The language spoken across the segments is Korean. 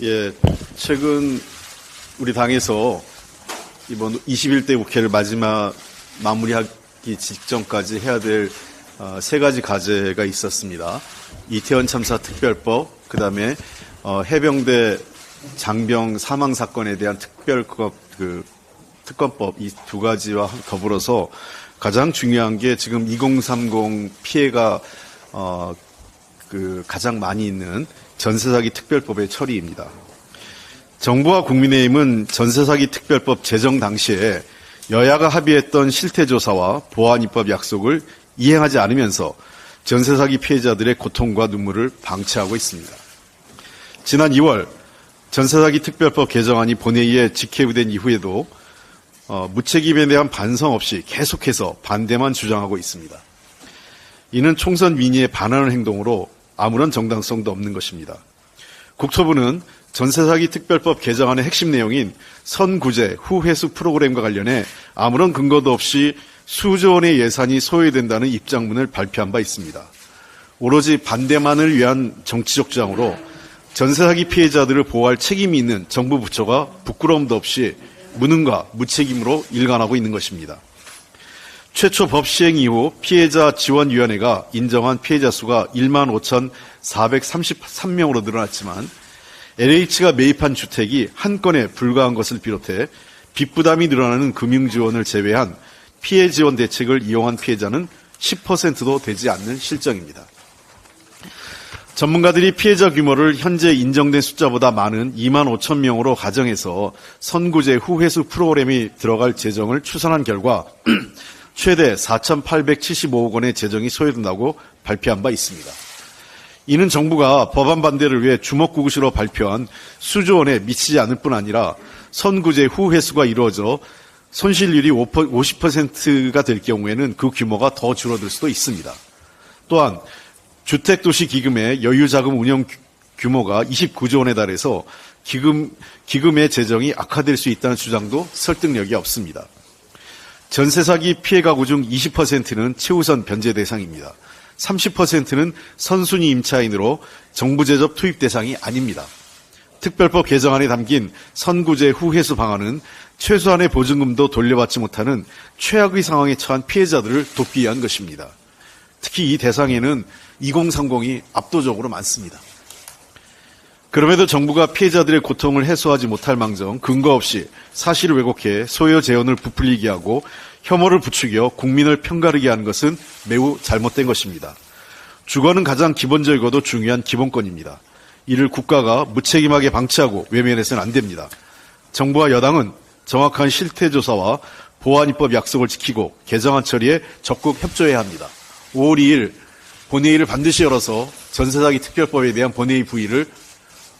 예, 최근 우리 당에서 이번 21대 국회를 마무리하기 직전까지 해야 될 세 가지 과제가 있었습니다. 이태원 참사 특별법, 그다음에 해병대 장병 사망 사건에 대한 특검법 이 두 가지와 더불어서 가장 중요한 게 지금 2030 피해가 가장 많이 있는 전세사기 특별법의 처리입니다. 정부와 국민의힘은 전세사기 특별법 제정 당시에 여야가 합의했던 실태조사와 보안입법 약속을 이행하지 않으면서 전세사기 피해자들의 고통과 눈물을 방치하고 있습니다. 지난 2월 전세사기 특별법 개정안이 본회의에 직회부된 이후에도 무책임에 대한 반성 없이 계속해서 반대만 주장하고 있습니다. 이는 총선 민의에 반하는 행동으로 아무런 정당성도 없는 것입니다. 국토부는 전세사기 특별법 개정안의 핵심 내용인 선구제 후회수 프로그램과 관련해 아무런 근거도 없이 수조 원의 예산이 소요된다는 입장문을 발표한 바 있습니다. 오로지 반대만을 위한 정치적 주장으로 전세사기 피해자들을 보호할 책임이 있는 정부 부처가 부끄러움도 없이 무능과 무책임으로 일관하고 있는 것입니다. 최초 법 시행 이후 피해자 지원위원회가 인정한 피해자 수가 15,433명으로 늘어났지만 LH가 매입한 주택이 한 건에 불과한 것을 비롯해 빚부담이 늘어나는 금융지원을 제외한 피해 지원 대책을 이용한 피해자는 10%도 되지 않는 실정입니다. 전문가들이 피해자 규모를 현재 인정된 숫자보다 많은 2만 5천 명으로 가정해서 선구제 후회수 프로그램이 들어갈 재정을 추산한 결과 최대 4,875억 원의 재정이 소요된다고 발표한 바 있습니다. 이는 정부가 법안 반대를 위해 주먹구구식으로 발표한 수조 원에 미치지 않을 뿐 아니라 선구제 후회수가 이루어져 손실률이 50%가 될 경우에는 그 규모가 더 줄어들 수도 있습니다. 또한 주택도시기금의 여유자금 운영 규모가 29조 원에 달해서 기금의 재정이 악화될 수 있다는 주장도 설득력이 없습니다. 전세사기 피해 가구 중 20%는 최우선 변제 대상입니다. 30%는 선순위 임차인으로 정부 재적 투입 대상이 아닙니다. 특별법 개정안에 담긴 선구제 후회수 방안은 최소한의 보증금도 돌려받지 못하는 최악의 상황에 처한 피해자들을 돕기 위한 것입니다. 특히 이 대상에는 2030이 압도적으로 많습니다. 그럼에도 정부가 피해자들의 고통을 해소하지 못할 망정 근거 없이 사실을 왜곡해 소요 재원을 부풀리게 하고 혐오를 부추겨 국민을 편가르게 하는 것은 매우 잘못된 것입니다. 주거는 가장 기본적이고도 중요한 기본권입니다. 이를 국가가 무책임하게 방치하고 외면해서는 안 됩니다. 정부와 여당은 정확한 실태조사와 보안입법 약속을 지키고 개정안 처리에 적극 협조해야 합니다. 5월 2일 본회의를 반드시 열어서 전세사기 특별법에 대한 본회의 부의를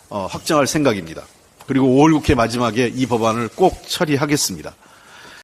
확정할 생각입니다. 그리고 5월 국회 마지막에 이 법안을 꼭 처리하겠습니다.